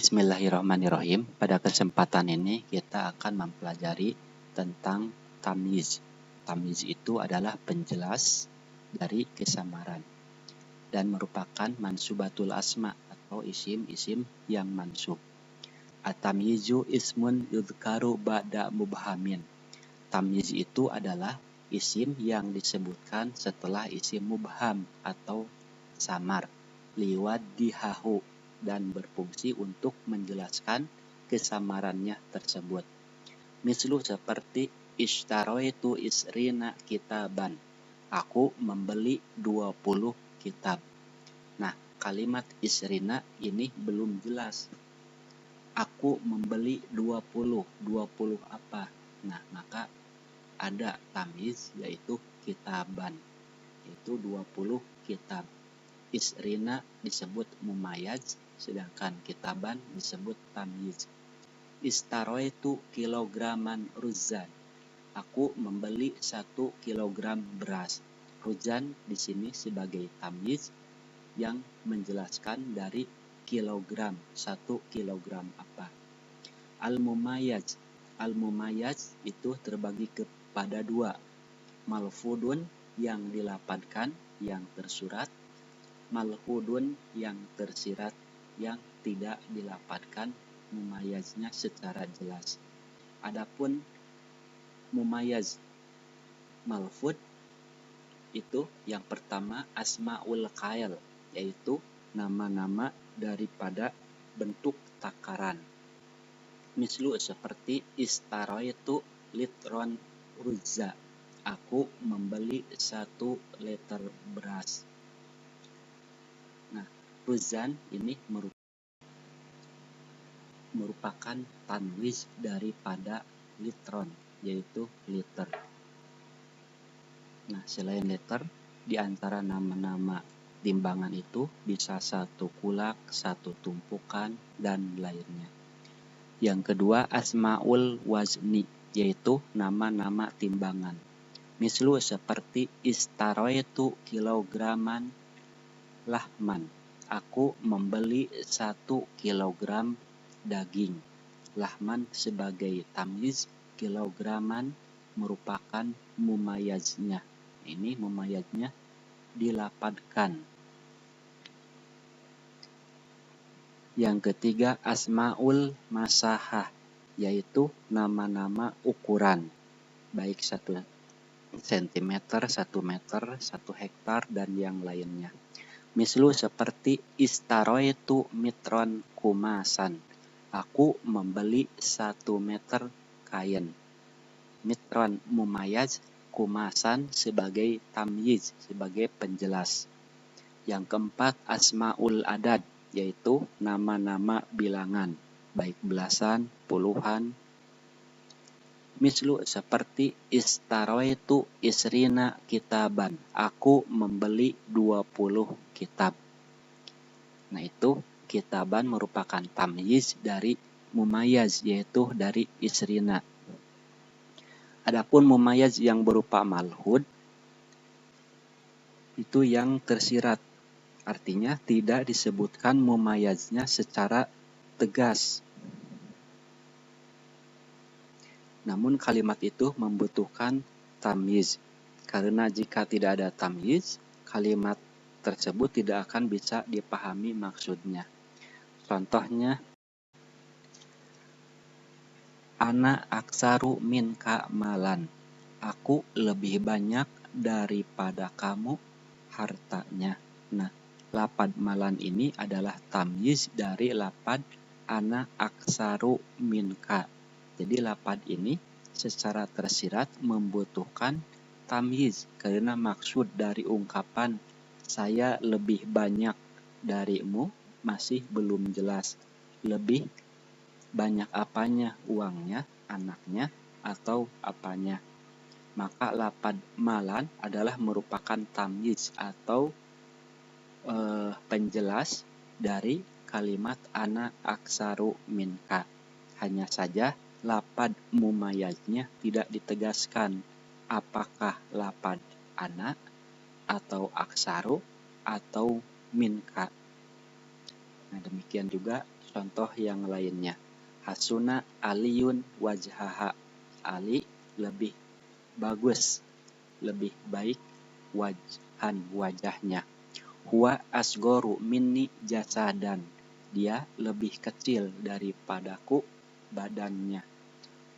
Bismillahirrahmanirrahim. Pada kesempatan ini kita akan mempelajari tentang tamyiz. Tamyiz itu adalah penjelas dari kesamaran dan merupakan mansubatul asma atau isim-isim yang mansub. At-tamyizu ismun yudhkaru ba'da mubhamin. Tamyiz itu adalah isim yang disebutkan setelah isim mubham atau samar, liwat dihahu, dan berfungsi untuk menjelaskan kesamarannya tersebut. Mislu seperti ishtaroitu isrina kitaban. Aku membeli 20 kitab. Nah, kalimat isrina ini belum jelas. Aku membeli 20 apa? Nah, maka ada tamyiz yaitu kitaban, yaitu 20 kitab. Isrina disebut mumayaz, sedangkan kitaban disebut tamyiz. Istaroitu kilograman ruzan. Aku membeli 1 kilogram beras. Ruzan di sini sebagai tamyiz yang menjelaskan dari kilogram, 1 kilogram apa. Al-mumayaz. Al-mumayaz itu terbagi kepada 2. Malfudun yang dilapatkan, yang tersurat. Malhudun yang tersirat, yang tidak dilapatkan mumayaznya secara jelas. Adapun mumayaz malfud itu yang pertama asmaul qail, yaitu nama-nama daripada bentuk takaran. Mislu seperti istaroitu litron ruzza. Aku membeli 1 liter beras. Nah, ruzan ini merupakan tanwiz daripada litron, yaitu liter. Nah, selain liter, di antara nama-nama timbangan itu bisa 1 kulak, 1 tumpukan, dan lainnya. Yang kedua, asmaul wazni, yaitu nama-nama timbangan. Mislu seperti istaroitu kilograman lahman. Aku membeli 1 kilogram daging. Lahman sebagai tamyiz, kilograman merupakan mumayaznya. Ini mumayaznya dilapatkan. Yang ketiga, asmaul masahah, yaitu nama-nama ukuran, baik 1 cm, 1 meter, 1 hektar, dan yang lainnya. Mislu seperti istaroitu mitron kumasan. Aku membeli 1 meter kain. Mitron mumayaz, kumasan sebagai tamyiz, sebagai penjelas. Yang keempat, asmaul adad, yaitu nama-nama bilangan, baik belasan, puluhan. Mislu seperti istaroitu isrina kitaban. Aku membeli 20 kitab. Nah, itu kitaban merupakan tamyiz dari mumayaz, yaitu dari isrina. Adapun mumayaz yang berupa malhud itu yang tersirat. Artinya tidak disebutkan mumayaznya secara tegas. Namun kalimat itu membutuhkan tamyiz. Karena jika tidak ada tamyiz, kalimat tersebut tidak akan bisa dipahami maksudnya. Contohnya, ana aksaru minka malan. Aku lebih banyak daripada kamu hartanya. Nah, lapad malan ini adalah tamyiz dari lapad ana aksaru minka. Jadi lapad ini secara tersirat membutuhkan tamyiz karena maksud dari ungkapan saya lebih banyak darimu masih belum jelas. Lebih banyak apanya, uangnya, anaknya, atau apanya. Maka lapad malan adalah merupakan tamyiz atau penjelas dari kalimat ana aksaru minka. Hanya saja lapad mumayaznya tidak ditegaskan apakah lapad ana atau aksaru atau minka. Nah, demikian juga contoh yang lainnya. Hasuna Aliyun wajhaha. Ali lebih bagus, lebih baik wajahnya. Huwa asgoru minni jasadan. Dia lebih kecil daripadaku badannya.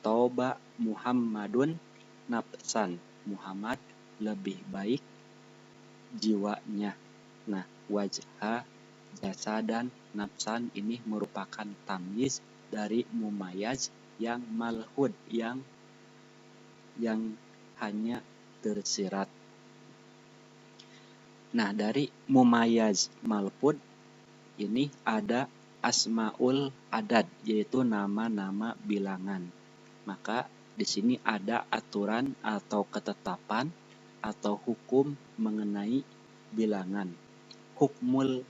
Toba Muhammadun nafsan. Muhammad lebih baik jiwanya. Nah, wajha, jasadan, nafsan ini merupakan tamyiz dari mumayaz yang malhud, yang hanya tersirat. Nah, dari mumayaz malhud ini ada asmaul adad, yaitu nama-nama bilangan. Maka di sini ada aturan atau ketetapan atau hukum mengenai bilangan. Hukmul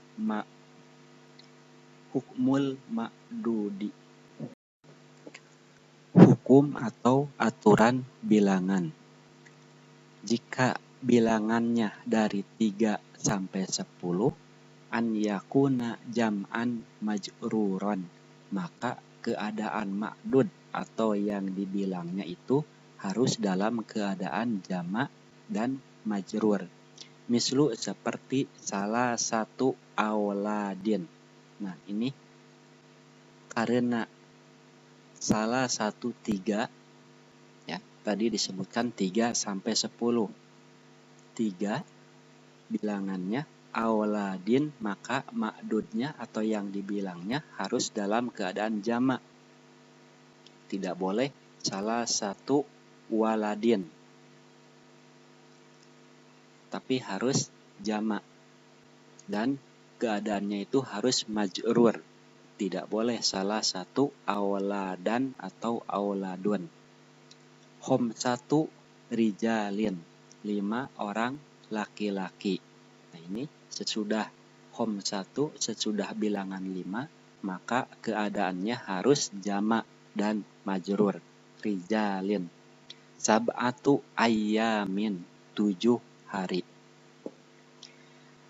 ma'dudi. Hukum atau aturan bilangan. Jika bilangannya dari 3 sampai 10, an yakuna jam'an majruron, maka keadaan ma'dud atau yang dibilangnya itu harus dalam keadaan jamak dan majrur. Mislu seperti salah satu auladin. Nah, ini karena salah satu 3, ya, tadi disebutkan 3 sampai 10. 3 bilangannya auladin, maka ma'dudnya atau yang dibilangnya harus dalam keadaan jamak. Tidak boleh salah satu waladin, tapi harus jamak. Dan keadaannya itu harus majrur. Tidak boleh salah satu auladan atau auladun. Khamsatu rijalin, 5 orang laki-laki. Nah, ini sesudah khamsatu, sesudah bilangan 5, maka keadaannya harus jamak dan majrur. Rijalin. Sab'atu ayyamin, 7 hari.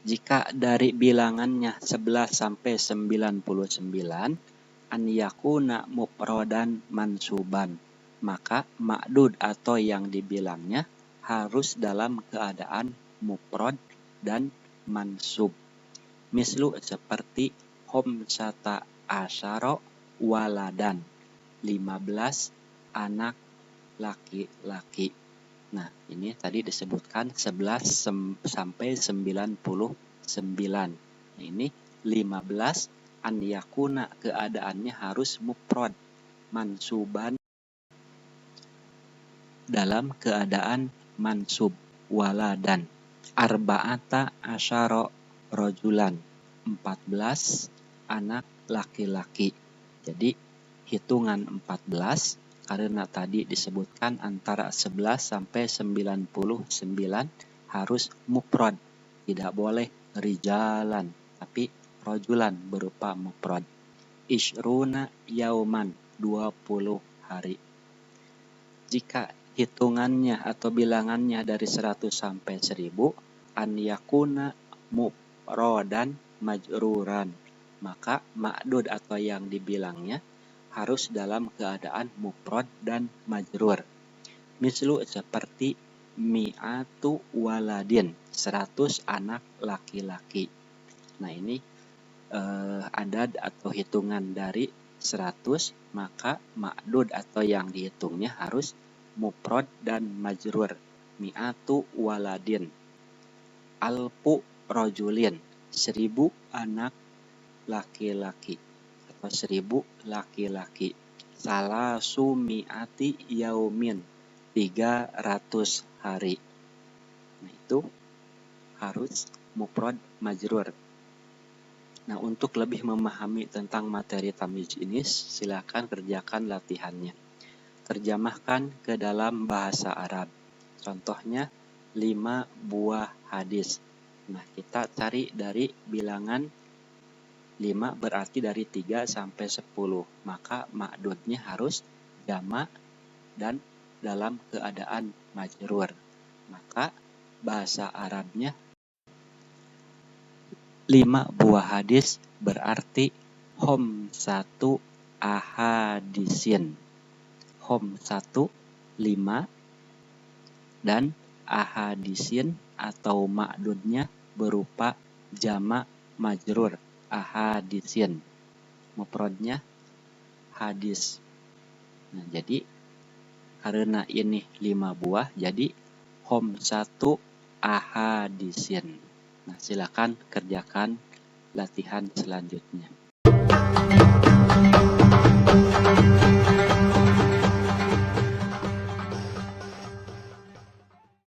Jika dari bilangannya 11 sampai 99, an yakuna mufrodan mansuban, maka ma'dud atau yang dibilangnya harus dalam keadaan mufrad dan mansub. Mislu seperti khamsata asyara waladan, 15 anak laki-laki. Nah, ini tadi disebutkan 11 sampai 99. Nah, ini 15 an yakuna keadaannya harus mufrad mansuban, dalam keadaan mansub waladan. Arba'ata asyara rojulan, 14 anak laki-laki. Jadi hitungan 14 karena tadi disebutkan antara 11 sampai 99 harus mufrad. Tidak boleh rijalan, tapi rojulan berupa mufrad. Ishruna yauman, 20 hari. Jika hitungannya atau bilangannya dari 100 sampai 1000, an yakuna mufrodan majruran, maka ma'dud atau yang dibilangnya harus dalam keadaan mufrad dan majrur. Mislu seperti mi'atu waladin, 100 anak laki-laki. Nah, ini adad atau hitungan dari 100, maka ma'dud atau yang dihitungnya harus mufrad dan majrur. Mi'atu waladin. Alfu rojulin, 1000 anak laki-laki atau 1000 laki-laki. Salasu mi'ati yaumin, 300 hari. Nah, itu harus mufrad majrur. Nah, untuk lebih memahami tentang materi tamyiz ini, silakan kerjakan latihannya. Terjemahkan ke dalam bahasa Arab. Contohnya 5 buah hadis. Nah, kita cari dari bilangan 5 berarti dari 3 sampai 10. Maka ma'dudnya harus jamak dan dalam keadaan majrur. Maka bahasa Arabnya 5 buah hadis berarti Hom 1 ahadisin. Hom 1 5 dan ahadisin atau ma'dudnya berupa jama' majrur ahadisin. Mufradnya hadis. Nah, jadi karena ini 5 buah, jadi hom 1 ahadisin. Nah, silakan kerjakan latihan selanjutnya.